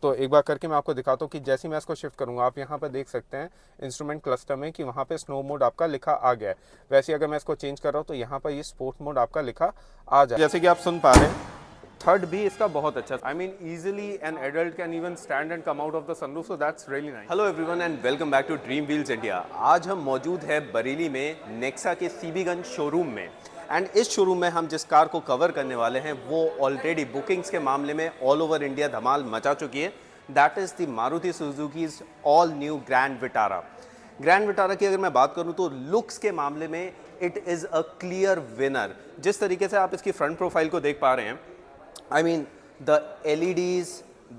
तो एक बार करके मैं आपको दिखाता हूँ कि जैसे मैं इसको शिफ्ट करूँगा, आप यहाँ पर देख सकते हैं इंस्ट्रूमेंट क्लस्टर में कि वहाँ पे स्नो मोड आपका लिखा आ गया है। वैसे अगर मैं इसको चेंज कर रहा हूँ तो यहाँ पर ये स्पोर्ट मोड आपका लिखा आ जाए। जैसे कि आप सुन पा रहे हैं, थर्ड भी इसका बहुत अच्छा, I mean easily an adult can even stand and come out of the sunroof, so that's really nice. Hello everyone and welcome back to dream wheels India. आज हम मौजूद है बरेली में नेक्सा के सीबीगंज शोरूम में, एंड इस शोरूम में हम जिस कार को कवर करने वाले हैं वो ऑलरेडी बुकिंग्स के मामले में ऑल ओवर इंडिया धमाल मचा चुकी है। That is the Maruti Suzuki's all new Grand Vitara. Grand Vitara की अगर मैं बात करूं तो लुक्स के मामले में it is a clear winner. जिस तरीके से आप इसकी फ्रंट प्रोफाइल को देख पा रहे हैं, I mean, the LEDs,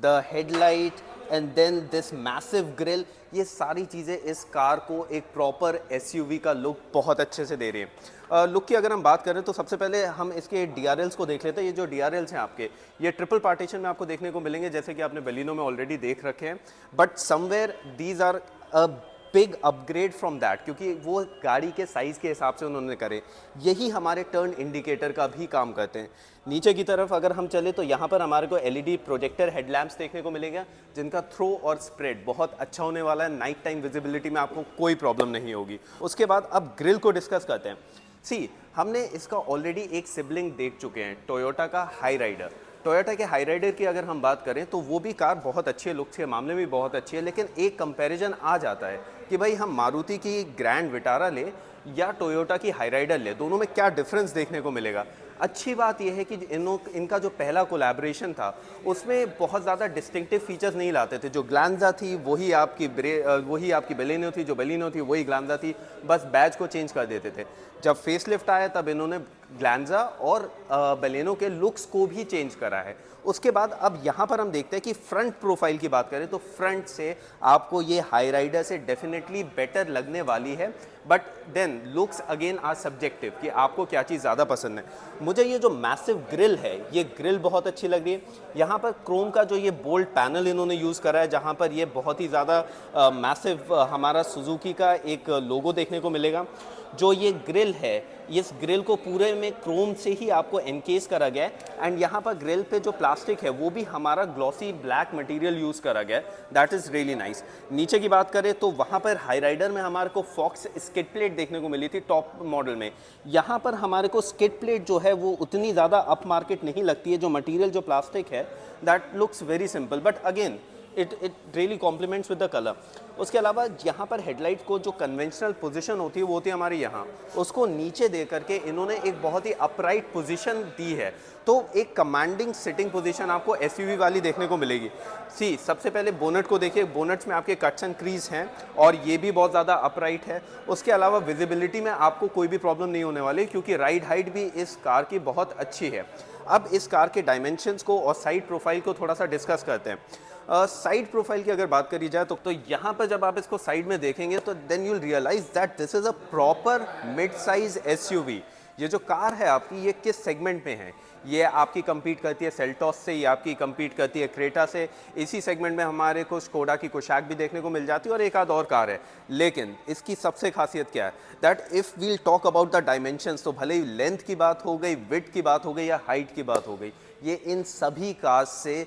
the headlight and then this massive grill, ये सारी चीज़ें इस कार को एक प्रॉपर SUV का लुक बहुत अच्छे से दे रही है। लुक की अगर हम बात करें तो सबसे पहले हम इसके DRLs को देख लेते हैं। ये जो DRLs हैं आपके, ये ट्रिपल पार्टीशन में आपको देखने को मिलेंगे, जैसे कि आपने बेलिनो में ऑलरेडी देख रखे हैं, but somewhere these are a big upgrade from that, क्योंकि वो गाड़ी के साइज़ के हिसाब से उन्होंने करे। यही हमारे टर्न इंडिकेटर का भी काम करते हैं। नीचे की तरफ अगर हम चले तो यहाँ पर हमारे को LED प्रोजेक्टर हेडलैम्प्स देखने को मिलेगा, जिनका थ्रो और स्प्रेड बहुत अच्छा होने वाला है। नाइट टाइम विजिबिलिटी में आपको कोई प्रॉब्लम नहीं होगी। उसके बाद अब ग्रिल को डिस्कस करते हैं। हमने इसका ऑलरेडी एक सिबलिंग देख चुके हैं, टोयोटा का हाई राइडर। टोयोटा के हाई राइडर की अगर हम बात करें तो वो भी कार बहुत अच्छी है, लुक्स के मामले में बहुत अच्छी है, लेकिन एक कंपैरिजन आ जाता है कि भाई हम मारुति की ग्रैंड विटारा ले या टोयोटा की हाई राइडर ले, दोनों में क्या डिफरेंस देखने को मिलेगा। अच्छी बात यह है कि इनका जो पहला कोलैबोरेशन था उसमें बहुत ज़्यादा डिस्टिंक्टिव फीचर्स नहीं लाते थे। जो ग्लांजा थी वही आपकी बेलिनो थी, जो बेलिनो थी वही ग्लांजा थी, बस बैज को चेंज कर देते थे। जब फेसलिफ्ट आया तब इन्होंने ग्लांजा और बेलिनो के लुक्स को भी चेंज करा है। उसके बाद अब यहाँ पर हम देखते हैं कि फ्रंट प्रोफाइल की बात करें तो फ्रंट से आपको ये हाई राइडर से डेफिनेटली बेटर लगने वाली है, but then looks again are subjective कि आपको क्या चीज़ ज़्यादा पसंद है। मुझे ये जो मैसिव ग्रिल है, ये ग्रिल बहुत अच्छी लग रही है। यहाँ पर क्रोम का जो ये बोल्ड पैनल इन्होंने यूज़ करा है, जहाँ पर ये बहुत ही ज़्यादा मैसिव हमारा सुजुकी का एक लोगो देखने को मिलेगा। जो ये ग्रिल है, इस ग्रिल को पूरे में क्रोम से ही आपको एनकेस करा गया है, एंड यहाँ पर ग्रिल पे जो प्लास्टिक है वो भी हमारा ग्लॉसी ब्लैक मटेरियल यूज़ करा गया है। That is really nice. नीचे की बात करें तो वहाँ पर हाई राइडर में हमारे को फॉक्स स्किड प्लेट देखने को मिली थी टॉप मॉडल में। यहाँ पर हमारे को स्किड प्लेट जो है वो उतनी ज़्यादा अप मार्केट नहीं लगती है। जो मटीरियल जो प्लास्टिक है that looks very simple, but again it really complements with the colour. उसके अलावा यहाँ पर हेडलाइट को जो कन्वेंशनल पोजीशन होती है वो होती है हमारी यहाँ, उसको नीचे दे करके इन्होंने एक बहुत ही अपराइट पोजीशन दी है, तो एक कमांडिंग सिटिंग पोजीशन आपको SUV वाली देखने को मिलेगी। सबसे पहले बोनट को देखिए, बोनट्स में आपके कट्स एंड क्रीज हैं और ये भी बहुत ज़्यादा अपराइट है। उसके अलावा विजिबिलिटी में आपको कोई भी प्रॉब्लम नहीं होने वाली, क्योंकि राइड हाइट भी इस कार की बहुत अच्छी है। अब इस कार के डायमेंशंस को और साइड प्रोफाइल को थोड़ा सा डिस्कस करते हैं। साइड प्रोफाइल की अगर बात करी जाए तो यहाँ पर जब आप इसको साइड में देखेंगे तो then you will realise that this is a proper mid size SUV। ये जो कार है आपकी, ये किस सेगमेंट में है? ये आपकी compete करती है सेल्टॉस से, ये आपकी compete करती है क्रेटा से। इसी सेगमेंट में हमारे को स्कोडा की कोशैक भी देखने को मिल जाती है और एक आध और कार है। लेकिन इसकी सबसे खासियत क्या है, that if we'll talk about the dimensions, तो भले ही लेंथ की बात हो गई, विड्थ की बात हो गई या हाइट की बात हो गई, ये इन सभी कार्स से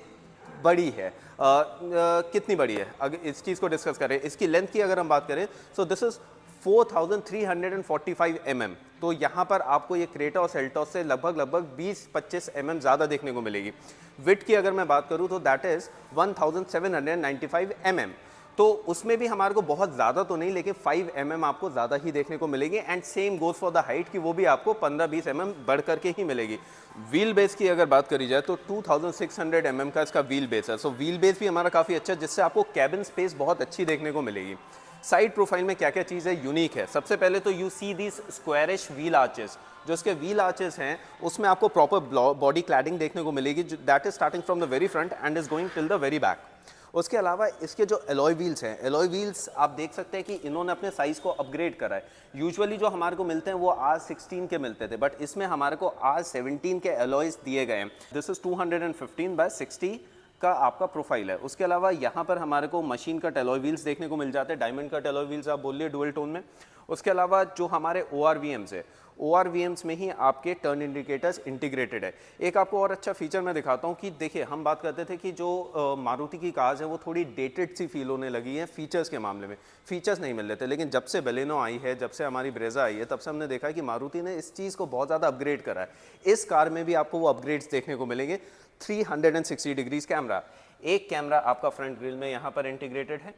बड़ी है। कितनी बड़ी है अगर इस चीज़ को डिस्कस करें, इसकी लेंथ की अगर हम बात करें, सो दिस इज़ 4345 mm। तो यहाँ पर आपको ये क्रेटा और सेल्टॉस से लगभग 20-25 mm ज़्यादा देखने को मिलेगी। विड्थ की अगर मैं बात करूँ तो दैट इज़ 1795 mm। तो उसमें भी हमारे को बहुत ज़्यादा तो नहीं, लेकिन 5 mm आपको ज़्यादा ही देखने को मिलेगी। And same goes for the height की, वो भी आपको 15-20 mm बढ़ करके ही मिलेगी। व्हील बेस की अगर बात करी जाए तो 2600 mm का इसका व्हील बेस है। सो व्हील बेस भी हमारा काफ़ी अच्छा है, जिससे आपको कैबिन स्पेस बहुत अच्छी देखने को मिलेगी। साइड प्रोफाइल में क्या क्या चीज़ें यूनिक है, सबसे पहले तो you see this squarish wheel arches. जो इसके व्हील आर्चेस हैं उसमें आपको प्रॉपर बॉडी क्लैडिंग देखने को मिलेगी, that is starting from the very front end is going till the very back. उसके अलावा इसके जो एलॉय व्हील्स हैं, एलॉय व्हील्स आप देख सकते हैं कि इन्होंने अपने साइज़ को अपग्रेड करा है। यूजुअली जो हमारे को मिलते हैं वो R16 के मिलते थे, बट इसमें हमारे को R17 के एलॉयज दिए गए हैं। दिस इज 215 by 60 का आपका प्रोफाइल है। उसके अलावा यहाँ पर हमारे को मशीन का एलॉय व्हील्स देखने को मिल जाते हैं, डायमंड का एलॉय व्हील्स आप बोलिए डुअल टोन में। उसके अलावा जो हमारे ORVMs है, ORVMs में ही आपके टर्न इंडिकेटर्स इंटीग्रेटेड है। एक आपको और अच्छा फीचर मैं दिखाता हूँ कि देखिए, हम बात करते थे कि जो मारुति की कार्स है वो थोड़ी डेटेड सी फील होने लगी है फीचर्स के मामले में, फीचर्स नहीं मिल रहे थे। लेकिन जब से बेलेनो आई है, जब से हमारी ब्रेजा आई है, तब से हमने देखा है कि मारुति ने इस चीज़ को बहुत ज़्यादा अपग्रेड करा है। इस कार में भी आपको वो अपग्रेड्स देखने को मिलेंगे। 360 डिग्रीज कैमरा, एक कैमरा आपका फ्रंट ग्रिल में यहाँ पर इंटीग्रेटेड है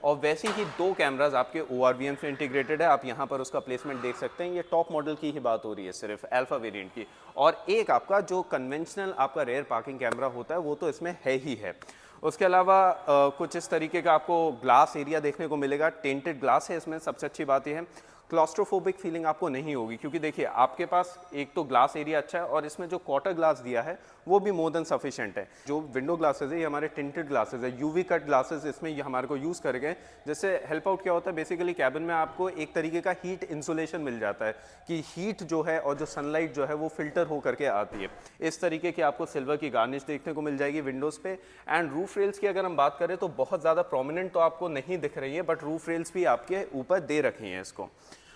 और वैसे ही 2 कैमराज आपके ORVM से इंटीग्रेटेड है। आप यहाँ पर उसका प्लेसमेंट देख सकते हैं। ये टॉप मॉडल की ही बात हो रही है, सिर्फ अल्फा वेरिएंट की। और एक आपका जो कन्वेंशनल आपका रेयर पार्किंग कैमरा होता है वो तो इसमें है ही है। उसके अलावा कुछ इस तरीके का आपको ग्लास एरिया देखने को मिलेगा। टेंटेड ग्लास है इसमें, सबसे अच्छी बात यह है क्लॉस्ट्रोफोबिक फीलिंग आपको नहीं होगी, क्योंकि देखिए आपके पास एक तो ग्लास एरिया अच्छा है और इसमें जो क्वार्टर ग्लास दिया है वो भी मोर देन सफिशिएंट है। जो विंडो ग्लासेस है ये हमारे टिंटेड ग्लासेस है, यूवी कट ग्लासेस इसमें ये हमारे को यूज़ कर गए, जिससे हेल्प आउट क्या होता है बेसिकली कैबिन में आपको एक तरीके का हीट इंसुलेशन मिल जाता है कि हीट जो है और जो सनलाइट जो है वो फिल्टर हो करके आती है। इस तरीके की आपको सिल्वर की गार्निश देखने को मिल जाएगी विंडोज़ पे। एंड रूफ रेल्स की अगर हम बात करें तो बहुत ज़्यादा प्रोमिनेंट तो आपको नहीं दिख रही है, बट रूफ रेल्स भी आपके ऊपर दे रखी हैं इसको।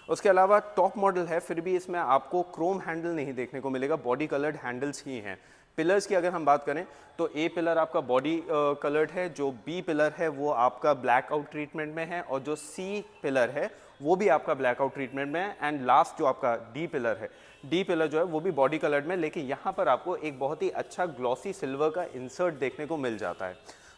उसके अलावा टॉप मॉडल है, फिर भी इसमें आपको क्रोम हैंडल नहीं देखने को मिलेगा, बॉडी कलर्ड हैंडल्स ही हैं। पिलर्स की अगर हम बात करें तो ए पिलर आपका बॉडी कलर्ड है, जो बी पिलर है वो आपका ब्लैक आउट ट्रीटमेंट में है और जो सी पिलर है वो भी आपका ब्लैक आउट ट्रीटमेंट में है। एंड लास्ट जो आपका डी पिलर है, डी पिलर जो है वो भी बॉडी कलर्ड में, लेकिन यहाँ पर आपको एक बहुत ही अच्छा ग्लॉसी सिल्वर का इंसर्ट देखने को मिल जाता है।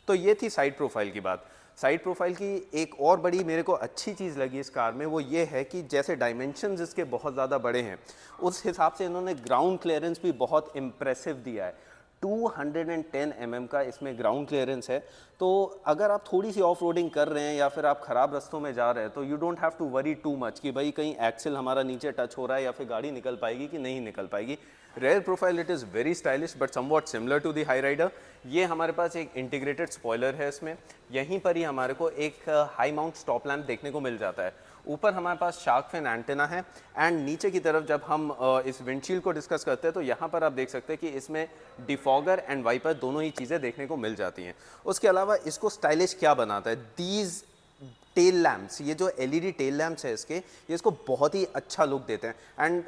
तो ये थी साइड प्रोफाइल की बात। साइड प्रोफाइल की एक और बड़ी मेरे को अच्छी चीज़ लगी इस कार में, वो ये है कि जैसे डायमेंशंस इसके बहुत ज़्यादा बड़े हैं, उस हिसाब से इन्होंने ग्राउंड क्लियरेंस भी बहुत इम्प्रेसिव दिया है। 210 mm का इसमें ग्राउंड क्लियरेंस है। तो अगर आप थोड़ी सी ऑफ रोडिंग कर रहे हैं या फिर आप ख़राब रास्तों में जा रहे हैं तो you don't have to worry too much कि भाई कहीं एक्सेल हमारा नीचे टच हो रहा है या फिर गाड़ी निकल पाएगी कि नहीं निकल पाएगी। Rear profile it is very stylish but somewhat similar to the Hyryder. ये हमारे पास एक इंटीग्रेटेड स्पॉइलर है इसमें, यहीं पर ही हमारे को एक हाई माउंट स्टॉप लैम्प देखने को मिल जाता है। ऊपर हमारे पास शार्क फिन एंटेना है एंड नीचे की तरफ जब हम इस विंडशील्ड को डिस्कस करते हैं तो यहाँ पर आप देख सकते हैं कि इसमें डिफॉगर एंड वाइपर दोनों ही चीज़ें देखने को मिल जाती हैं। उसके अलावा इसको स्टाइलिश क्या बनाता है, दीज टेल लैम्प्स, ये जो एलईडी टेल लैम्प्स है इसके, ये इसको बहुत ही अच्छा लुक देते हैं। एंड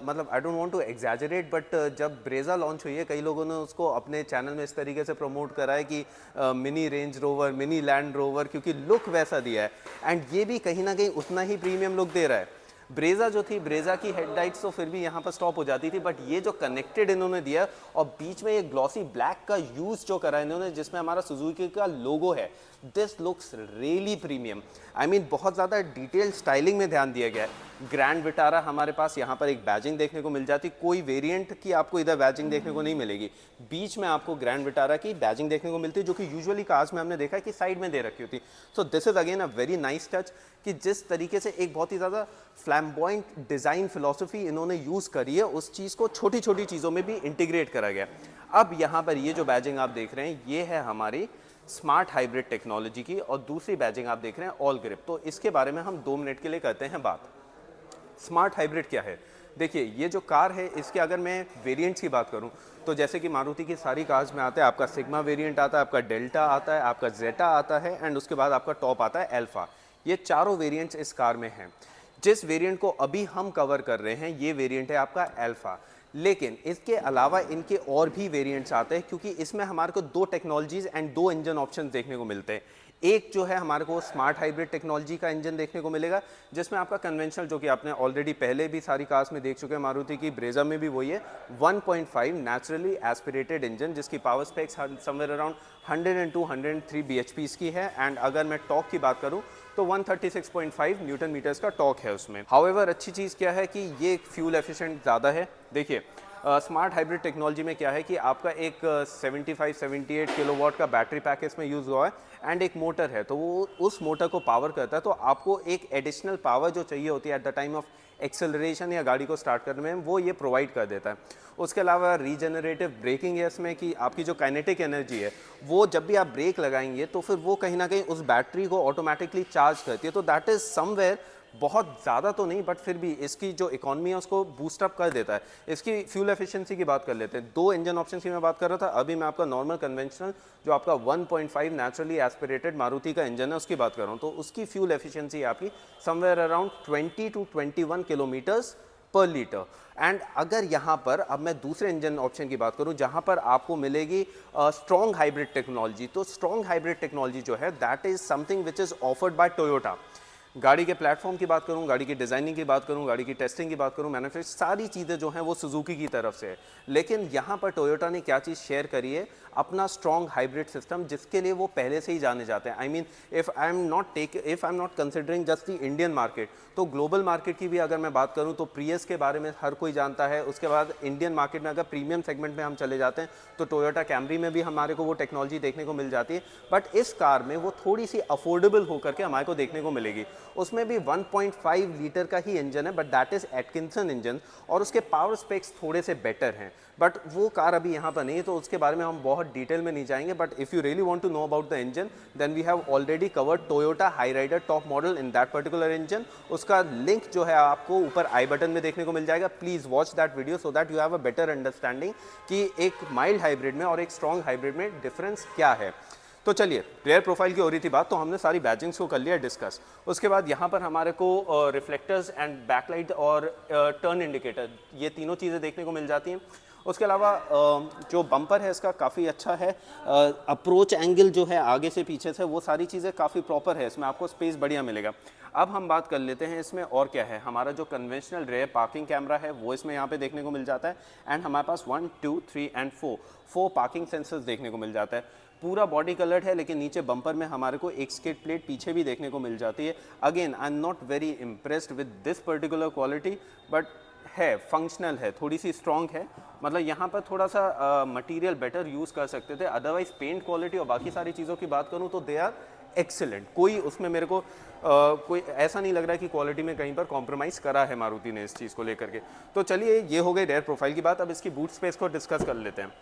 मतलब I don't want to exaggerate but जब ब्रेजा लॉन्च हुई है कई लोगों ने उसको अपने चैनल में इस तरीके से प्रमोट करा है कि mini range rover, mini land rover, क्योंकि लुक वैसा दिया है एंड ये भी कहीं ना कहीं उतना ही प्रीमियम लुक दे रहा है। ब्रेजा जो थी, ब्रेजा की हेडलाइट्स तो फिर भी यहाँ पर स्टॉप हो जाती थी, बट ये जो कनेक्टेड इन्होंने दिया और बीच में ये ग्लॉसी ब्लैक का यूज़ जो करा इन्होंने जिसमें हमारा सुजुकी का लोगो है, this looks really premium. I mean बहुत ज़्यादा डिटेल स्टाइलिंग में ध्यान दिया गया है। ग्रैंड विटारा हमारे पास यहाँ पर एक बैजिंग देखने को मिल जाती, कोई वेरिएंट की आपको इधर बैजिंग देखने को नहीं मिलेगी, बीच में आपको ग्रैंड विटारा की बैजिंग देखने को मिलती है, जो कि यूजुअली कार्स में हमने देखा है कि साइड में दे रखी होती। So this is again a very nice touch कि जिस तरीके से एक बहुत ही ज़्यादा फ्लैम्बॉइंट डिज़ाइन फिलॉसफी इन्होंने यूज़ करी है, उस चीज़ को छोटी छोटी चीज़ों में भी इंटीग्रेट करा गया। अब यहाँ पर ये जो बैजिंग आप देख रहे हैं ये है हमारी स्मार्ट हाइब्रिड टेक्नोलॉजी की और दूसरी बैजिंग आप देख रहे हैं ऑल ग्रिप। तो इसके बारे में हम 2 मिनट के लिए करते हैं बात। स्मार्ट हाइब्रिड क्या है? देखिए ये जो कार है इसके अगर मैं वेरिएंट्स की बात करूं तो जैसे कि मारुति की सारी कार्स में आता है, आपका सिग्मा वेरिएंट आता है, आपका डेल्टा आता है, आपका जेटा आता है एंड उसके बाद आपका टॉप आता है अल्फा। ये चारों वेरिएंट्स इस कार में हैं। जिस वेरिएंट को अभी हम कवर कर रहे हैं ये वेरिएंट है आपका अल्फा, लेकिन इसके अलावा इनके और भी वेरिएंट्स आते हैं क्योंकि इसमें हमारे को 2 टेक्नोलॉजीज़ एंड 2 इंजन ऑप्शन देखने को मिलते हैं। एक जो है हमारे को स्मार्ट हाइब्रिड टेक्नोलॉजी का इंजन देखने को मिलेगा जिसमें आपका कन्वेंशनल, जो कि आपने ऑलरेडी पहले भी सारी कार्स में देख चुके हैं मारुति की, ब्रेजा में भी वही है, 1.5 नेचुरली एस्पिरेटेड इंजन जिसकी power specs somewhere around 102-103 bhp की है। एंड अगर मैं टॉर्क की बात करूं तो 136.5 न्यूटन मीटर्स का टॉर्क है उसमें। हाउएवर अच्छी चीज़ क्या है कि ये फ्यूल एफिशिएंट ज़्यादा है। देखिए स्मार्ट हाइब्रिड टेक्नोलॉजी में क्या है कि आपका एक 75-78 किलोवाट का बैटरी पैक इसमें यूज़ हुआ है एंड एक मोटर है, तो वो उस मोटर को पावर करता है, तो आपको एक एडिशनल पावर जो चाहिए होती है at the time of acceleration या गाड़ी को स्टार्ट करने में, वो ये प्रोवाइड कर देता है। उसके अलावा रीजनरेटिव ब्रेकिंग है इसमें कि आपकी जो काइनेटिक एनर्जी है वो जब भी आप ब्रेक लगाएंगे तो फिर वो कहीं ना कहीं उस बैटरी को ऑटोमेटिकली चार्ज करती है, तो दैट इज़ समवेयर बहुत ज़्यादा तो नहीं, बट फिर भी इसकी जो इकॉनमी है उसको बूस्ट अप कर देता है। इसकी फ्यूल एफिशिएंसी की बात कर लेते हैं। 2 इंजन ऑप्शन की मैं बात कर रहा था, अभी मैं आपका नॉर्मल कन्वेंशनल जो आपका 1.5 नेचुरली एस्पिरेटेड मारुति का इंजन है उसकी बात कर रहा हूँ। तो उसकी फ्यूल एफिशिएंसी आपकी somewhere around 20 to 21 kilometres per litre. And अगर यहाँ पर अब मैं दूसरे इंजन ऑप्शन की बात करूँ जहाँ पर आपको मिलेगी स्ट्रॉन्ग हाइब्रिड टेक्नोलॉजी, तो स्ट्रॉन्ग हाइब्रिड टेक्नोलॉजी जो है that is something which is offered by Toyota. गाड़ी के प्लेटफॉर्म की बात करूं, गाड़ी की डिज़ाइनिंग की बात करूं, गाड़ी की टेस्टिंग की बात करूं, मैन्युफैक्चरिंग, सारी चीज़ें जो हैं वो सुजुकी की तरफ से है। लेकिन यहाँ पर टोयोटा ने क्या चीज़ शेयर करी है, अपना स्ट्रॉन्ग हाइब्रिड सिस्टम, जिसके लिए वो पहले से ही जाने जाते हैं। I mean if I am not considering just the Indian market, तो ग्लोबल मार्केट की भी अगर मैं बात करूँ तो प्रियस के बारे में हर कोई जानता है। उसके बाद इंडियन मार्केट में अगर प्रीमियम सेगमेंट में हम चले जाते हैं तो टोयोटा कैमरी में भी हमारे को वो टेक्नोलॉजी देखने को मिल जाती है। बट इस कार में वो थोड़ी सी अफोर्डेबल होकर के हमारे को देखने को मिलेगी। उसमें भी 1.5 लीटर का ही इंजन है, but that is Atkinson engine, और उसके पावर स्पेक्स थोड़े से बेटर हैं। बट वो कार अभी यहाँ पर नहीं है तो उसके बारे में हम बहुत डिटेल में नहीं जाएंगे। But if you really want to know about the engine then we have already covered Toyota Hyryder top model in that particular engine. उसका लिंक जो है आपको ऊपर आई बटन में देखने को मिल जाएगा। Please watch that video so that you have a better understanding कि एक माइल्ड हाइब्रिड में और एक स्ट्रॉन्ग हाइब्रिड में डिफरेंस क्या है। तो चलिए, रेयर प्रोफाइल की हो रही थी बात, तो हमने सारी बैजिंग्स को कर लिया डिस्कस। उसके बाद यहाँ पर हमारे को रिफ्लेक्टर्स एंड बैकलाइट और टर्न इंडिकेटर, ये तीनों चीज़ें देखने को मिल जाती हैं। उसके अलावा जो बम्पर है इसका काफ़ी अच्छा है, अप्रोच एंगल जो है आगे से पीछे से वो सारी चीज़ें काफ़ी प्रॉपर है, इसमें आपको स्पेस बढ़िया मिलेगा। अब हम बात कर लेते हैं इसमें और क्या है। हमारा जो कन्वेंशनल रेयर पार्किंग कैमरा है वो इसमें यहाँ पे देखने को मिल जाता है। एंड हमारे पास 1, 2, 3 एंड 4 पार्किंग सेंसर्स देखने को मिल जाता है। पूरा बॉडी कलर्ड है, लेकिन नीचे बम्पर में हमारे को एक स्किड प्लेट पीछे भी देखने को मिल जाती है। Again I am not very impressed with this particular quality, but है फंक्शनल है, थोड़ी सी स्ट्रॉन्ग है। मतलब यहाँ पर थोड़ा सा मटेरियल बेटर यूज़ कर सकते थे। अदरवाइज पेंट क्वालिटी और बाकी सारी चीज़ों की बात करूँ तो दे आर एक्सीलेंट। कोई उसमें मेरे को कोई ऐसा नहीं लग रहा है कि क्वालिटी में कहीं पर कॉम्प्रोमाइज़ करा है मारुति ने इस चीज़ को लेकर के। तो चलिए, ये हो गई रेयर प्रोफाइल की बात। अब इसकी बूट स्पेस को डिस्कस कर लेते हैं।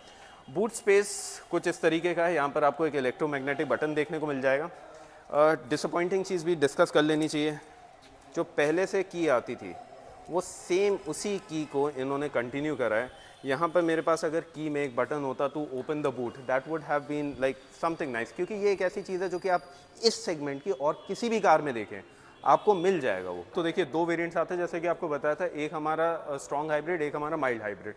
बूट स्पेस कुछ इस तरीके का है। यहाँ पर आपको एक इलेक्ट्रोमैग्नेटिक बटन देखने को मिल जाएगा। डिसअपॉइंटिंग चीज़ भी डिस्कस कर लेनी चाहिए, जो पहले से की आती थी वो सेम उसी की को इन्होंने कंटिन्यू करा है। यहाँ पर मेरे पास अगर की में एक बटन होता तो open the boot, that would have been like something nice, क्योंकि ये एक ऐसी चीज़ है जो कि आप इस सेगमेंट की और किसी भी कार में देखें आपको मिल जाएगा वो। तो देखिए, 2 वेरिएंट्स आते हैं जैसे कि आपको बताया था, एक हमारा स्ट्रॉन्ग हाइब्रिड, एक हमारा माइल्ड हाइब्रिड।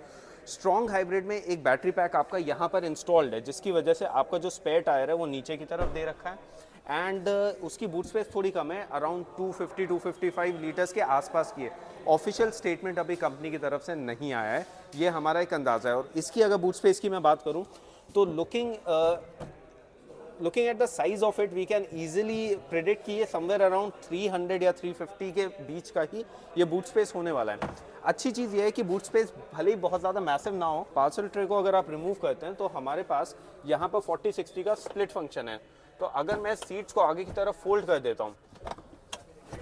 स्ट्रॉन्ग हाइब्रिड में एक बैटरी पैक आपका यहाँ पर इंस्टॉल्ड है, जिसकी वजह से आपका जो स्पेयर टायर है वो नीचे की तरफ दे रखा है। एंड उसकी बूट स्पेस थोड़ी कम है, अराउंड 250-255 लीटर्स के आसपास की है। ऑफिशियल स्टेटमेंट अभी कंपनी की तरफ से नहीं आया है, ये हमारा एक अंदाज़ा है। और इसकी अगर बूट स्पेस की मैं बात करूँ तो looking at the size of it we can easily predict कि ये समवेयर अराउंड 300 या 350 के बीच का ही ये बूट स्पेस होने वाला है। अच्छी चीज़ ये है कि बूट स्पेस भले ही बहुत ज़्यादा मैसिव ना हो, पार्सल ट्रे को अगर आप रिमूव करते हैं तो हमारे पास यहाँ पर 40-60 का स्प्लिट फंक्शन है। तो अगर मैं सीट्स को आगे की तरफ फोल्ड कर देता हूँ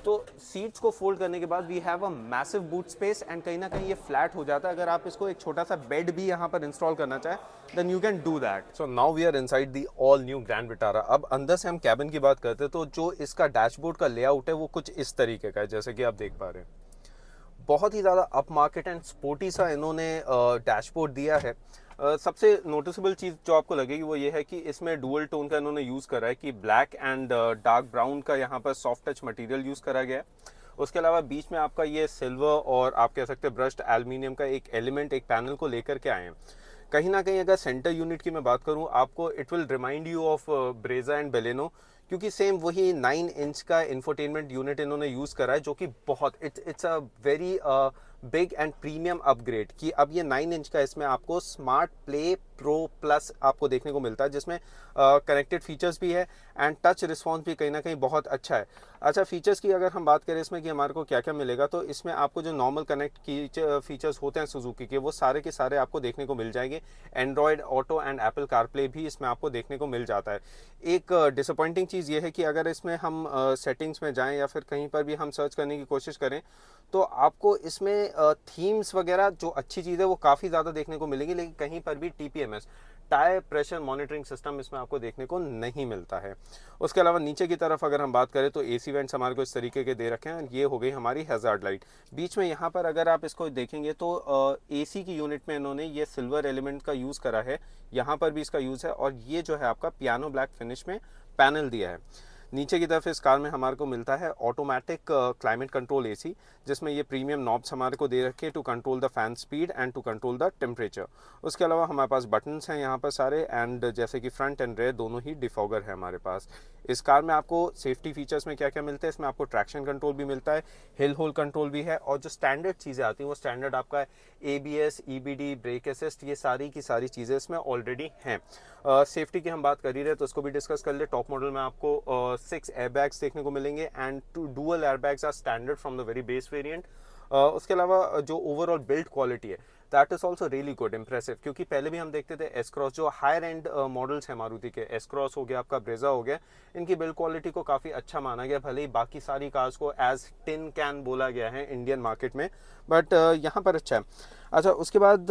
तो सीट्स को फोल्ड करने के बाद we have a massive boot space, and कहीं ना कहीं ये फ्लैट हो जाता है। अगर आप इसको एक छोटा सा बेड भी यहाँ पर इंस्टॉल करना चाहें then you can do that. So now we are inside the all new Grand Vitara. अब अंदर से हम कैबिन की बात करते हैं तो जो इसका डैशबोर्ड का लेआउट है वो कुछ इस तरीके का है, जैसे कि आप देख पा रहे हैं। बहुत ही ज़्यादा अप मार्केट एंड स्पोर्टी सा इन्होंने डैशबोर्ड दिया है। सबसे नोटिसेबल चीज़ जो आपको लगेगी वो ये है कि इसमें डुअल टोन का इन्होंने यूज़ करा है, कि ब्लैक एंड डार्क ब्राउन का यहाँ पर सॉफ्ट टच मटेरियल यूज़ करा गया है। उसके अलावा बीच में आपका ये सिल्वर और आप कह सकते हैं ब्रश्ड एल्युमिनियम का एक एलिमेंट, एक पैनल को लेकर के आए हैं। कहीं ना कहीं अगर सेंटर यूनिट की मैं बात करूँ आपको, it will remind you of Brezza and Baleno, क्योंकि सेम वही 9 इंच का इंफोटेनमेंट यूनिट इन्होंने यूज़ करा है, जो कि बहुत it's a very big and premium upgrade. कि अब ये 9 इंच का इसमें आपको स्मार्ट प्ले प्रो प्लस आपको देखने को मिलता है, जिसमें कनेक्टेड फीचर्स भी है एंड टच रिस्पॉन्स भी कहीं ना कहीं बहुत अच्छा है। अच्छा, फीचर्स की अगर हम बात करें इसमें कि हमारे को क्या क्या मिलेगा, तो इसमें आपको जो नॉर्मल कनेक्ट की फीचर्स होते हैं सुजुकी के, वो सारे के सारे आपको देखने को मिल जाएंगे। Android auto and Apple CarPlay भी इसमें आपको देखने को मिल जाता है। एक डिसअपॉइंटिंग चीज़ ये है कि अगर इसमें हम सेटिंग्स में जाएं या फिर कहीं पर भी हम सर्च करने की कोशिश करें तो आपको इसमें थीम्स वगैरह जो अच्छी चीज़ है वो काफ़ी ज़्यादा देखने को मिलेगी, लेकिन कहीं पर भी टायर प्रेशर मॉनिटरिंग सिस्टम इसमें आपको देखने को नहीं मिलता है। उसके अलावा नीचे की तरफ अगर हम बात करें तो एसी वेंट्स हमारे को इस तरीके के दे रखे हैं। ये हो गई हमारी हैजार्ड लाइट। बीच में यहाँ पर अगर आप इसको देखेंगे तो एसी की यूनिट में इन्होंने ये सिल्वर एलिमेंट का यूज़ करा है, यहाँ पर भी इसका यूज़ है, और ये जो है आपका पियानो ब्लैक फिनिश में पैनल दिया है। नीचे की तरफ इस कार में हमारे को मिलता है ऑटोमेटिक क्लाइमेट कंट्रोल एसी, जिसमें ये प्रीमियम नॉब्स हमारे को दे रखे हैं to control the fan speed and to control the temperature. उसके अलावा हमारे पास बटन्स हैं यहाँ पर सारे, एंड जैसे कि फ्रंट एंड रेयर दोनों ही डिफॉगर है हमारे पास। इस कार में आपको सेफ्टी फीचर्स में क्या क्या मिलते हैं, इसमें आपको ट्रैक्शन कंट्रोल भी मिलता है, हिल होल्ड कंट्रोल भी है, और जो स्टैंडर्ड चीज़ें आती हैं वो स्टैंडर्ड आपका ABS, EBD, ब्रेक असिस्ट, ये सारी की सारी चीज़ें इसमें ऑलरेडी हैं। सेफ्टी की हम बात कर ही रहे तो उसको भी डिस्कस कर ले। टॉप मॉडल में आपको 6 एयरबैग्स देखने को मिलेंगे, and 2 dual airbags are standard from the very base variant. उसके अलावा जो ओवरऑल बिल्ड क्वालिटी है that is also really good, impressive, क्योंकि पहले भी हम देखते थे एस क्रॉस, जो हायर एंड मॉडल्स हैं मारुति के, एस क्रॉस हो गया, आपका ब्रेजा हो गया, इनकी बिल्ड क्वालिटी को काफ़ी अच्छा माना गया, भले ही बाकी सारी कार्स को एज टिन कैन बोला गया है इंडियन मार्केट में, बट यहाँ पर अच्छा है। अच्छा, उसके बाद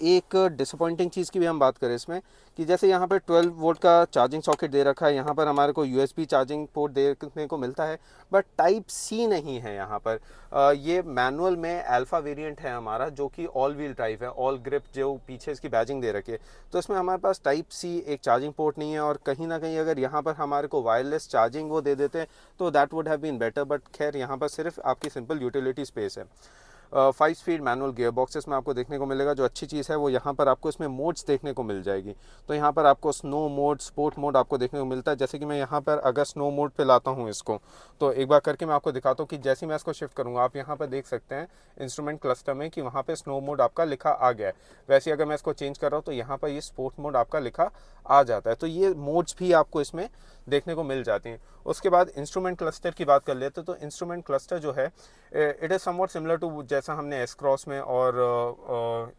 एक डिसअपॉइंटिंग चीज़ की भी हम बात करें इसमें, कि जैसे यहाँ पर 12 वोल्ट का चार्जिंग सॉकेट दे रखा है, यहाँ पर हमारे को USB चार्जिंग पोर्ट देखने को मिलता है, बट टाइप C नहीं है यहाँ पर। ये मैनुअल में अल्फा वेरिएंट है हमारा, जो कि ऑल व्हील ड्राइव है, ऑल ग्रिप, जो पीछे इसकी बैजिंग दे रखी है, तो इसमें हमारे पास टाइप C एक चार्जिंग पोर्ट नहीं है, और कहीं ना कहीं अगर यहाँ पर हमारे को वायरलेस चार्जिंग वो दे देते तो that would have been better, but खैर यहाँ पर सिर्फ आपकी सिंपल यूटिलिटी स्पेस है। 5 स्पीड मैनुअल गियर बॉक्सेस में आपको देखने को मिलेगा। जो अच्छी चीज़ है वो यहाँ पर आपको इसमें मोड्स देखने को मिल जाएगी, तो यहाँ पर आपको स्नो मोड, स्पोर्ट मोड आपको देखने को मिलता है। जैसे कि मैं यहाँ पर अगर स्नो मोड पे लाता हूँ इसको, तो एक बार करके मैं आपको दिखाता हूँ कि जैसे मैं इसको शिफ्ट करूँगा, आप यहाँ पर देख सकते हैं इंस्ट्रूमेंट क्लस्टर में कि वहाँ पर स्नो मोड आपका लिखा आ गया है। वैसे अगर मैं इसको चेंज कर रहा हूँ तो यहाँ पर ये स्पोर्ट मोड आपका लिखा आ जाता है, तो ये मोड्स भी आपको इसमें देखने को मिल जाती हैं। उसके बाद इंस्ट्रूमेंट क्लस्टर की बात कर लेते हैं, तो इंस्ट्रूमेंट क्लस्टर जो है it is somewhat similar to जैसा हमने एस क्रॉस में और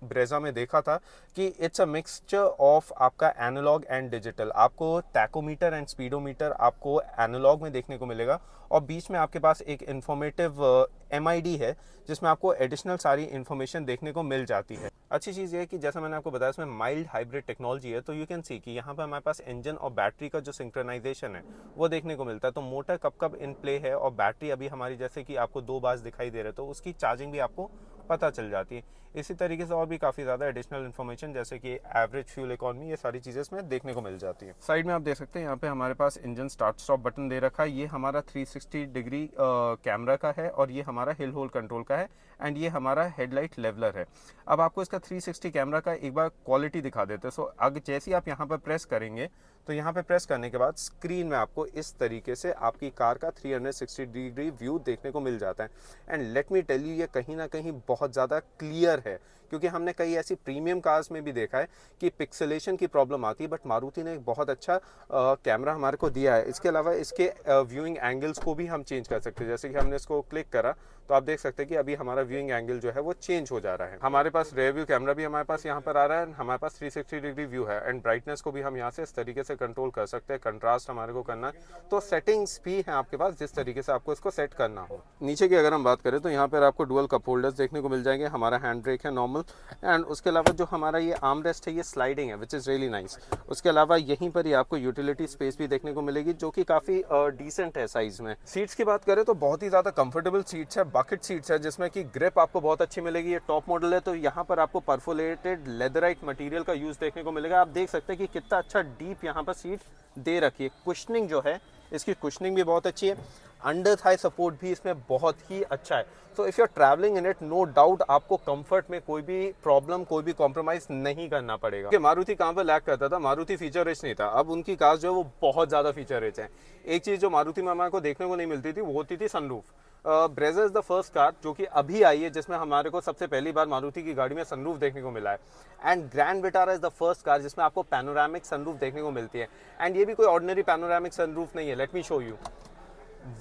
ब्रेजा में देखा था, कि इट्स अ मिक्सचर ऑफ आपका एनालॉग एंड डिजिटल। आपको टैकोमीटर एंड स्पीडोमीटर आपको एनालॉग में देखने को मिलेगा, और बीच में आपके पास एक इंफॉर्मेटिव MID है, जिसमें आपको एडिशनल सारी इन्फॉर्मेशन देखने को मिल जाती है। अच्छी चीज़ ये है कि जैसा मैंने आपको बताया इसमें माइल्ड हाइब्रिड टेक्नोलॉजी है, तो यू कैन सी कि यहाँ पर हमारे पास इंजन और बैटरी का जो सिंक्रोनाइजेशन है वो देखने को मिलता है। तो मोटर कब कब इन प्ले है, और बैटरी अभी हमारी जैसे कि आपको 2 बार दिखाई दे रहे, तो उसकी चार्जिंग भी आपको पता चल जाती है। इसी तरीके से और भी काफ़ी ज़्यादा एडिशनल इन्फॉर्मेशन जैसे कि एवरेज फ्यूल इकोनॉमी, ये सारी चीज़ें इसमें देखने को मिल जाती है। साइड में आप देख सकते हैं यहाँ पे हमारे पास इंजन स्टार्ट स्टॉप बटन दे रखा है। ये हमारा 360 डिग्री कैमरा का है, और ये हमारा हिल होल्ड कंट्रोल का है, एंड ये हमारा हेडलाइट लेवलर है। अब आपको इसका 360 कैमरा का एक बार क्वालिटी दिखा देते हैं। सो अगर जैसे ही आप यहाँ पर प्रेस करेंगे, तो यहाँ पे प्रेस करने के बाद स्क्रीन में आपको इस तरीके से आपकी कार का 360 डिग्री व्यू देखने को मिल जाता है। And let me tell you, ये कहीं ना कहीं बहुत ज़्यादा क्लियर है, क्योंकि हमने कई ऐसी प्रीमियम कार्स में भी देखा है कि पिक्सेलेशन की प्रॉब्लम आती है, बट मारुति ने एक बहुत अच्छा कैमरा हमारे को दिया है। इसके अलावा इसके व्यूइंग एंगल्स को भी हम चेंज कर सकते हैं। जैसे कि हमने इसको क्लिक करा तो आप देख सकते हैं कि अभी हमारा व्यूइंग एंगल जो है वो चेंज हो जा रहा है। हमारे पास रेयर व्यू कैमरा भी हमारे पास यहाँ पर आ रहा है, हमारे पास 360 डिग्री व्यू है, एंड ब्राइटनेस को भी हम यहाँ से इस तरीके से कंट्रोल कर सकते हैं। कंट्रास्ट हमारे को करना है, तो सेटिंग्स भी हैं आपके पास जिस तरीके से आपको इसको सेट करना हो। नीचे की अगर हम बात करें तो यहाँ पर आपको डुअल कप होल्डर्स देखने को मिल जाएंगे। हमारा हैंड ब्रेक है नॉर्मल, एंड उसके अलावा जो हमारा ये आर्म रेस्ट है ये स्लाइडिंग है, विच इज़ रियली नाइस। उसके अलावा यहीं पर ही आपको यूटिलिटी स्पेस भी देखने को मिलेगी, जो कि काफ़ी डिसेंट है साइज में। सीट्स की बात करें तो बहुत ही ज़्यादा कंफर्टेबल सीट्स है, बकेट सीट्स है, जिसमें कि ग्रिप आपको बहुत अच्छी मिलेगी। ये टॉप मॉडल है, तो यहाँ पर आपको परफोरेटेड लेदराइट मटेरियल का यूज़ देखने को मिलेगा। आप देख सकते हैं कि कितना अच्छा डीप यहाँ पर सीट दे रखी है। कुशनिंग जो है, इसकी कुशनिंग भी बहुत अच्छी है। अंडर थाई सपोर्ट भी इसमें बहुत ही अच्छा है। So if you are travelling in it, no doubt आपको कंफर्ट में कोई भी प्रॉब्लम, कोई भी कॉम्प्रोमाइज़ नहीं करना पड़ेगा। कि मारुति कहाँ पर लैक करता था, मारुति फीचर रिच नहीं था। अब उनकी कार्स जो है वो बहुत ज़्यादा फीचर रिच है। एक चीज़ जो मारुति में हमारे को देखने को नहीं मिलती थी वो होती थी sunroof. Brezza is the first car जो कि अभी आई है जिसमें हमारे को सबसे पहली बार मारुति की गाड़ी में सनरूफ देखने को मिला है। And grand Vitara is the first car जिसमें आपको पैनोरामिक सनरूफ देखने को मिलती है। एंड ये भी कोई ऑर्डिनरी पैनोरामिक सनरूफ नहीं है, let me show you.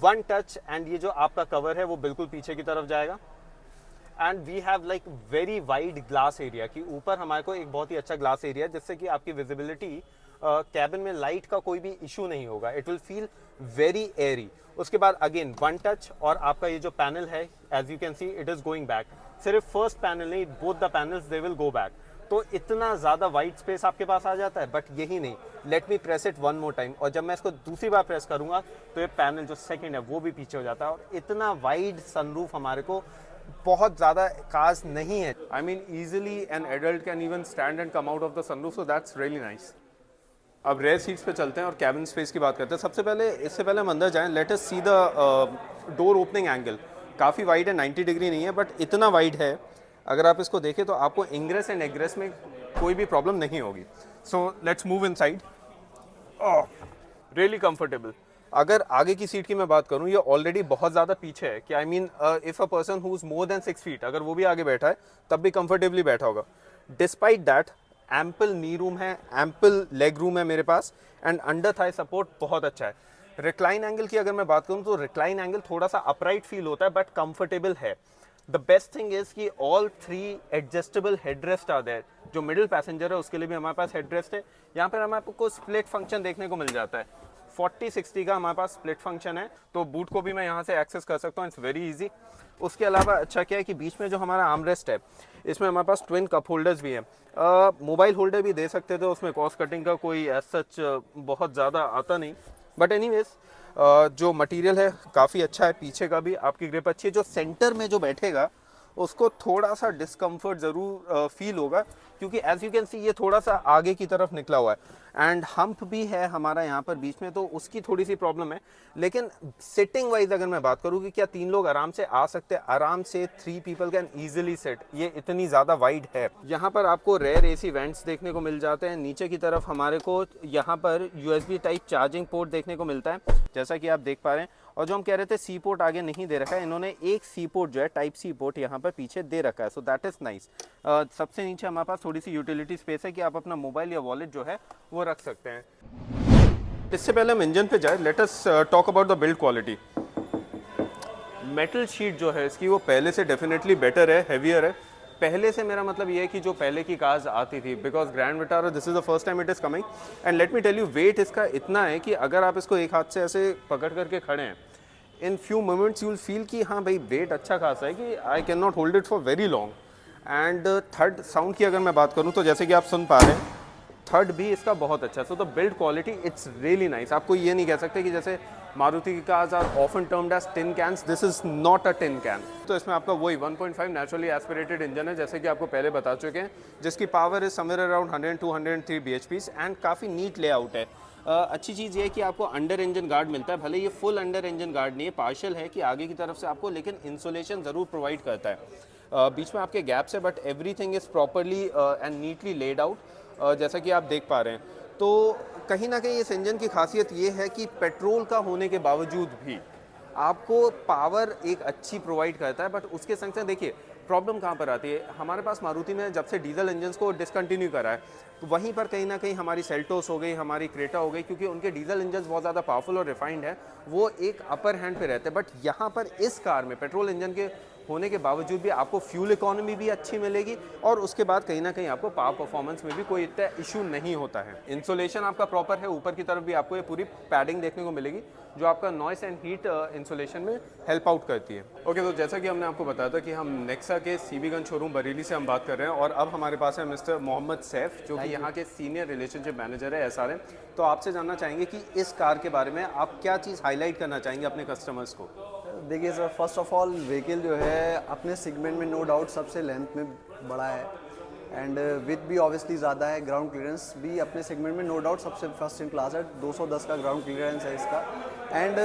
One touch, and ये जो आपका कवर है वो बिल्कुल पीछे की तरफ जाएगा। And we have like very wide glass area, कि ऊपर हमारे को एक बहुत ही अच्छा ग्लास एरिया जिससे कि आपकी विजिबिलिटी कैबिन में लाइट का कोई भी इशू नहीं होगा। It will feel very Airy. उसके बाद अगेन वन टच, और आपका ये जो पैनल है as you can see it is going back. सिर्फ फर्स्ट पैनल नहीं, both the panels they will go back. तो इतना ज़्यादा वाइड स्पेस आपके पास आ जाता है। बट यही नहीं, let me press it one more time, और जब मैं इसको दूसरी बार प्रेस करूँगा तो ये पैनल जो सेकंड है वो भी पीछे हो जाता है। और इतना वाइड सनरूफ हमारे को बहुत ज़्यादा खास नहीं है। I mean easily N adult can even stand and come out of the sunroof, so that's really nice. अब रेयर सीट्स पे चलते हैं और कैबिन स्पेस की बात करते हैं। सबसे पहले, इससे पहले हम अंदर जाएं, let us see the door opening angle. काफ़ी वाइड है, 90 डिग्री नहीं है बट इतना वाइड है, अगर आप इसको देखें तो आपको इंग्रेस एंड एग्रेस में कोई भी प्रॉब्लम नहीं होगी। So let's move inside. Really comfortable. अगर आगे की सीट की मैं बात करूं, ये ऑलरेडी बहुत ज़्यादा पीछे है कि I mean if a person who is more than 6 feet अगर वो भी आगे बैठा है तब भी कंफर्टेबली बैठा होगा। Despite that ample knee room है, एम्पल लेग रूम है मेरे पास, एंड अंडर थाई सपोर्ट बहुत अच्छा है। रिक्लाइन एंगल की अगर मैं बात करूं तो रिक्लाइन एंगल थोड़ा सा अपराइट फील होता है बट कंफर्टेबल है। द बेस्ट थिंग इज कि all 3 adjustable headrest are there. जो मिडिल पैसेंजर है उसके लिए भी हमारे पास हेडरेस्ट है। यहाँ पर हमारे को स्प्लिट फंक्शन देखने को मिल जाता है। 40-60 का हमारे पास स्प्लिट फंक्शन है, तो बूट को भी मैं यहाँ से एक्सेस कर सकता हूँ, इट्स वेरी इजी। उसके अलावा अच्छा क्या है कि बीच में जो हमारा आर्मरेस्ट है, इसमें हमारे पास ट्विन कप होल्डर्स भी हैं। मोबाइल होल्डर भी दे सकते थे, उसमें कॉस्ट कटिंग का कोई एज सच बहुत ज़्यादा आता नहीं, बट एनीवेज जो मटेरियल है काफ़ी अच्छा है। पीछे का भी आपकी ग्रिप अच्छी है। जो सेंटर में जो बैठेगा उसको थोड़ा सा डिस्कम्फर्ट ज़रूर फील होगा, क्योंकि एज यू कैन सी ये थोड़ा सा आगे की तरफ निकला हुआ है एंड हम्प भी है हमारा यहाँ पर बीच में, तो उसकी थोड़ी सी प्रॉब्लम है। लेकिन सिटिंग वाइज अगर मैं बात करूँ कि क्या 3 लोग आराम से आ सकते हैं, आराम से 3 पीपल कैन ईजिली सिट, ये इतनी ज़्यादा वाइड है। यहाँ पर आपको रेयर एसी वेंट्स देखने को मिल जाते हैं। नीचे की तरफ हमारे को यहाँ पर USB टाइप चार्जिंग पोर्ट देखने को मिलता है, जैसा कि आप देख पा रहे हैं। और जो हम कह रहे थे सी पोर्ट आगे नहीं दे रखा है, इन्होंने एक सी पोर्ट जो है टाइप सी पोर्ट यहाँ पर पीछे दे रखा है, सो दैट इज़ नाइस। सबसे नीचे हमारे पास थोड़ी सी यूटिलिटी स्पेस है कि आप अपना मोबाइल या वॉलेट जो है वो रख सकते हैं। इससे पहले हम इंजन पे जाए, let us talk about the build quality. Metal sheet जो है इसकी वो पहले से डेफिनेटली बेटर है, हैवियर है। पहले से मेरा मतलब ये है कि जो पहले की कार्स आती थी, because Grand Vitara this is the first time it is coming, and let me tell you weight इसका इतना है कि अगर आप इसको एक हाथ से ऐसे पकड़ करके खड़े हैं, in few moments you will feel कि हाँ भाई वेट अच्छा खासा है कि I can not hold it for very long. And third sound की अगर मैं बात करूँ तो जैसे कि आप सुन पा रहे हैं, थर्ड भी इसका बहुत अच्छा है। So the build quality it's really nice. आपको ये नहीं कह सकते कि जैसे मारुति की cars are often termed as tin cans, this is not a tin can. तो इसमें आपका वही 1.5 नेचुरली एस्पिरेटेड इंजन है, जैसे कि आपको पहले बता चुके हैं, जिसकी power is somewhere around 102-103 bhp and काफ़ी नीट लेआउट है। अच्छी चीज़ ये है कि आपको अंडर इंजन गार्ड मिलता है, भले ये फुल अंडर इंजन गार्ड नहीं है, पार्शियल है कि आगे की तरफ से आपको, लेकिन इंसुलेशन ज़रूर प्रोवाइड करता है। बीच में आपके गैप्स है but everything is properly and neatly laid out, जैसा कि आप देख पा रहे हैं। तो कहीं ना कहीं इस इंजन की खासियत ये है कि पेट्रोल का होने के बावजूद भी आपको पावर एक अच्छी प्रोवाइड करता है, बट उसके संग संग देखिए प्रॉब्लम कहाँ पर आती है। हमारे पास मारुति में जब से डीजल इंजन्स को डिसकंटिन्यू करा है, तो वहीं पर कहीं ना कहीं हमारी सेल्टोस हो गई, हमारी क्रेटा हो गई, क्योंकि उनके डीजल इंजन्स बहुत ज़्यादा पावरफुल और रिफाइंड है, वो एक अपर हैंड पे रहते हैं। बट यहाँ पर इस कार में पेट्रोल इंजन के होने के बावजूद भी आपको फ्यूल इकोनॉमी भी अच्छी मिलेगी, और उसके बाद कहीं ना कहीं आपको पावर परफॉर्मेंस में भी कोई इतना इशू नहीं होता है। इंसुलेशन आपका प्रॉपर है, ऊपर की तरफ भी आपको ये पूरी पैडिंग देखने को मिलेगी जो आपका नॉइस एंड हीट इंसुलेशन में हेल्प आउट करती है। ओके, तो जैसा कि हमने आपको बताया था कि हम नेक्सा के सीबी गंज शोरूम बरेली से हम बात कर रहे हैं, और अब हमारे पास है मिस्टर मोहम्मद सैफ, जो कि यहाँ के सीनियर रिलेशनशिप मैनेजर है SRM। तो आपसे जानना चाहेंगे कि इस कार के बारे में आप क्या चीज़ हाईलाइट करना चाहेंगे अपने कस्टमर्स को। देखिए sir, first of all vehicle जो है अपने सेगमेंट में नो डाउट सबसे लेंथ में बड़ा है, एंड विथ भी ऑब्वियसली ज़्यादा है। ग्राउंड क्लियरेंस भी अपने सेगमेंट में नो डाउट सबसे फर्स्ट इन क्लास है, 210 का ग्राउंड क्लियरेंस है इसका। एंड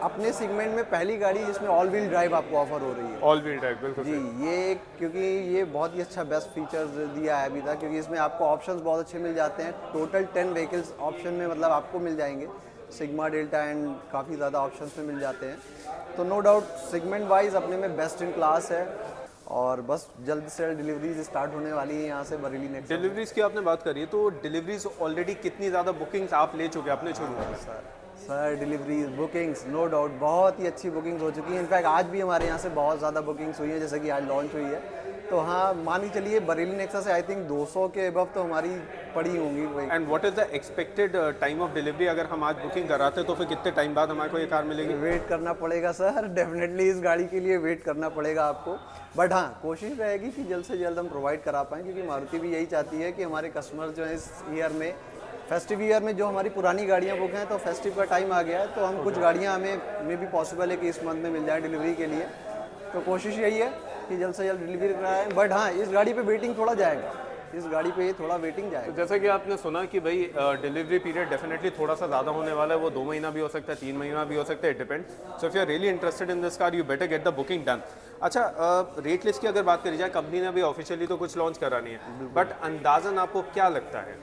अपने सेगमेंट में पहली गाड़ी जिसमें ऑल व्हील ड्राइव आपको ऑफर हो रही है। ऑल व्हील ड्राइव, बिल्कुल जी, ये क्योंकि ये बहुत ही अच्छा बेस्ट फीचर्स दिया है अभी तक, क्योंकि इसमें आपको ऑप्शंस बहुत अच्छे मिल जाते हैं। टोटल 10 व्हीकल्स ऑप्शन में मतलब आपको मिल जाएंगे, सिग्मा, डेल्टा एंड काफ़ी ज़्यादा ऑप्शंस में मिल जाते हैं। तो नो डाउट सेगमेंट वाइज अपने में बेस्ट इन क्लास है, और बस जल्द से जल्द डिलीवरीज स्टार्ट होने वाली है यहाँ से बरेली नेक्स्ट। डिलीवरीज की आपने बात करी है, तो डिलीवरीज ऑलरेडी कितनी ज़्यादा बुकिंग्स आप ले चुके हैं अपने शोरूम में? Sir deliveries bookings no doubt बहुत ही अच्छी बुकिंग्स हो चुकी हैं। इनफैक्ट आज भी हमारे यहाँ से बहुत ज़्यादा बुकिंग्स हुई हैं, जैसे कि आज लॉन्च हुई है। तो हाँ, मान के चलिए बरेली नेक्सा से आई थिंक 200 के अबव तो हमारी पड़ी होंगी वही। And what is the expected time of delivery? अगर हम आज बुकिंग कराते तो फिर कितने टाइम बाद हमारे को ये कार मिलेगी? वेट करना पड़ेगा सर, डेफिनेटली इस गाड़ी के लिए वेट करना पड़ेगा आपको, बट हाँ कोशिश रहेगी कि जल्द से जल्द हम प्रोवाइड करा पाएँ, क्योंकि मारुति भी यही चाहती है कि हमारे कस्टमर जो है इस ईयर में, फेस्टिव ईयर में जो हमारी पुरानी गाड़ियाँ बुक हैं, तो फेस्टिव का टाइम आ गया है, तो हम कुछ गाड़ियाँ हमें भी पॉसिबल है कि इस मंथ में मिल जाए डिलीवरी के लिए। तो कोशिश यही है कि जल्द से जल्द डिलीवरी कराएं, बट हाँ इस गाड़ी पे वेटिंग थोड़ा जाएगा, इस गाड़ी पे थोड़ा वेटिंग जाएगा। तो जैसा कि आपने सुना कि भाई डिलीवरी पीरियड डेफिनेटली थोड़ा सा ज़्यादा होने वाला है, वो 2 महीना भी हो सकता है, 3 महीना भी हो सकता है, it depend. So if you are really interested in this car you better get the booking done. अच्छा, रेट लिस्ट की अगर बात करी जाए, कंपनी ने अभी ऑफिशियली तो कुछ लॉन्च करा नहीं है, बट अंदाजन आपको क्या लगता है?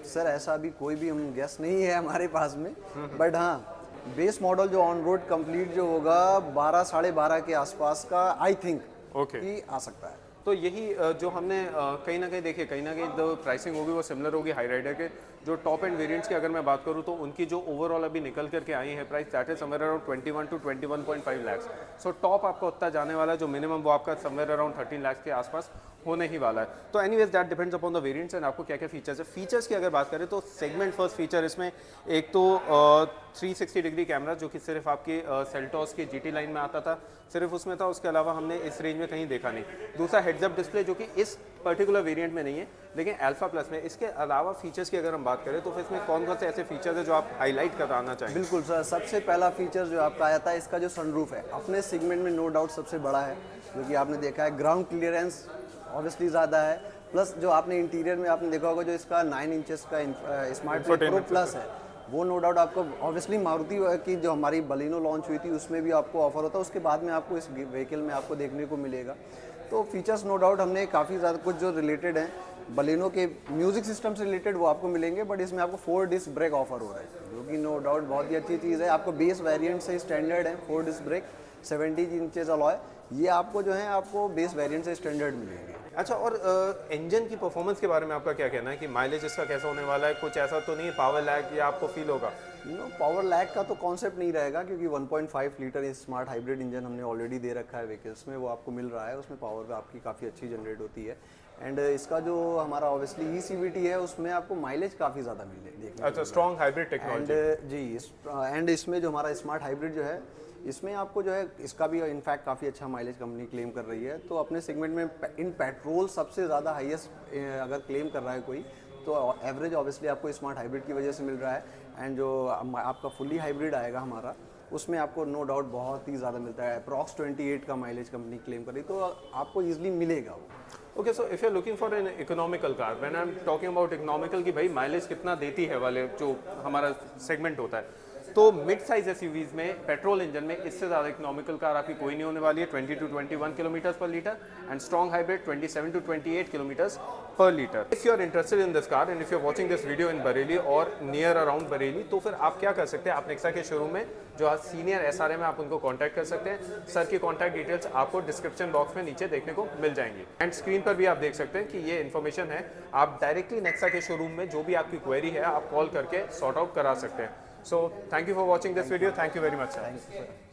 सर ऐसा अभी कोई भी हम गेस नहीं है हमारे पास में, बट हाँ बेस मॉडल जो ऑन रोड कंप्लीट जो होगा 12 साढ़े 12 के आसपास का आई थिंक कि आ सकता है। तो यही जो हमने कहीं ना कहीं देखिए, कहीं ना कहीं जो प्राइसिंग होगी वो सिमिलर होगी हाई राइडर के। जो टॉप एंड वेरिएंट्स की अगर मैं बात करूँ तो उनकी जो ओवरऑल अभी निकल करके आई है price, that is somewhere around 21 to 21.5 lakh. So top आपका उतना जाने वाला है, जो मिनिमम वो आपका समवेयर अराउंड 13 लाख के आसपास होने ही वाला है। तो anyways that depends upon the variants and आपको क्या क्या फीचर्स है। फीचर्स की अगर बात करें तो सेगमेंट फर्स्ट फीचर इसमें एक तो 360 डिग्री कैमरा, जो कि सिर्फ आपकी सेल्टॉस की जीटी लाइन में आता था, सिर्फ उसमें था, उसके अलावा हमने इस रेंज में कहीं देखा नहीं। दूसरा हेड्स अप डिस्प्ले, जो कि इस पर्टिकुलर वेरिएंट में नहीं है लेकिन अल्फा प्लस में। इसके अलावा फीचर्स की अगर हम बात करें तो फिर इसमें कौन कौन से ऐसे फीचर्स है जो आप हाईलाइट कराना चाहेंगे? बिल्कुल सर, सबसे पहला फीचर जो आपका आया था, इसका जो सनरूफ है अपने सेगमेंट में नो डाउट सबसे बड़ा है, जो कि आपने देखा है। ग्राउंड क्लियरेंस ऑब्वियसली ज़्यादा है, प्लस जो आपने इंटीरियर में आपने देखा होगा जो इसका 9 इंचेस का स्मार्ट प्रो प्लस है, वो नो डाउट आपको ऑब्वियसली मारुति की जो हमारी बलिनो लॉन्च हुई थी उसमें भी आपको ऑफर होता है, उसके बाद में आपको इस व्हीकल में आपको देखने को मिलेगा। तो फीचर्स नो डाउट हमने काफ़ी ज़्यादा कुछ जो रिलेटेड हैं बलिनो के म्यूज़िक सिस्टम से रिलेटेड वो आपको मिलेंगे, बट इसमें आपको 4 डिस्क ब्रेक ऑफर हो रहा है, जो कि नो डाउट बहुत ही अच्छी चीज़ है। आपको बेस वेरिएंट से स्टैंडर्ड है 4 डिस्क ब्रेक, 70 इंचेस अलॉय, ये आपको जो है आपको बेस वेरिएंट से स्टैंडर्ड मिलेंगे। अच्छा, और इंजन की परफॉर्मेंस के बारे में आपका क्या कहना है कि माइलेज इसका कैसा होने वाला है? कुछ ऐसा तो नहीं है पावर लैग या आपको फील होगा? नो, पावर लैग का तो कॉन्सेप्ट नहीं रहेगा, क्योंकि 1.5 लीटर स्मार्ट हाइब्रिड इंजन हमने ऑलरेडी दे रखा है व्हीकल्स में, वो आपको मिल रहा है, उसमें पावर आपकी काफ़ी अच्छी जनरेट होती है। एंड इसका जो हमारा ऑब्वियसली ECVT है उसमें आपको माइलेज काफ़ी ज़्यादा मिलेगी। अच्छा, स्ट्रॉन्ग हाइब्रिड टेक्नोलॉजी। एंड इसमें जो हमारा स्मार्ट हाइब्रिड जो है इसमें आपको जो है इसका भी इनफैक्ट काफ़ी अच्छा माइलेज कंपनी क्लेम कर रही है। तो अपने सेगमेंट में इन पेट्रोल सबसे ज़्यादा हाईएस्ट अगर क्लेम कर रहा है कोई, तो एवरेज ऑब्वियसली आपको स्मार्ट हाइब्रिड की वजह से मिल रहा है। एंड जो आपका फुली हाइब्रिड आएगा हमारा, उसमें आपको नो डाउट बहुत ही ज़्यादा मिलता है, अप्रॉक्स 28 का माइलेज कंपनी क्लेम कर रही, तो आपको ईजिली मिलेगा वो। Okay, so if you are looking for an economical car, when I am talking about economical कि भाई माइलेज कितना देती है वाले जो हमारा सेगमेंट होता है, तो मिड साइज एसयूवीज में पेट्रोल इंजन में इससे ज़्यादा इकोनॉमिकल कार आपकी कोई नहीं होने वाली है। 20 to 21 kilometres per litre and strong hybrid 27 to 28 kilometres per litre. If you are interested in this car and if you are watching this video in Bareilly और नियर अराउंड बरेली, तो फिर आप क्या कर सकते हैं, आप नेक्सा के शोरूम में जो आज सीनियर SRM है आप उनको कॉन्टैक्ट कर सकते हैं। सर की कॉन्टैक्ट डिटेल्स आपको डिस्क्रिप्शन बॉक्स में नीचे देखने को मिल जाएंगी एंड स्क्रीन पर भी आप देख सकते हैं कि ये इन्फॉर्मेशन है। आप डायरेक्टली नेक्सा के शोरूम में जो भी आपकी क्वेरी है आप कॉल करके सॉर्ट आउट करा सकते हैं। So thank you for watching this video. Thank you very much, sir.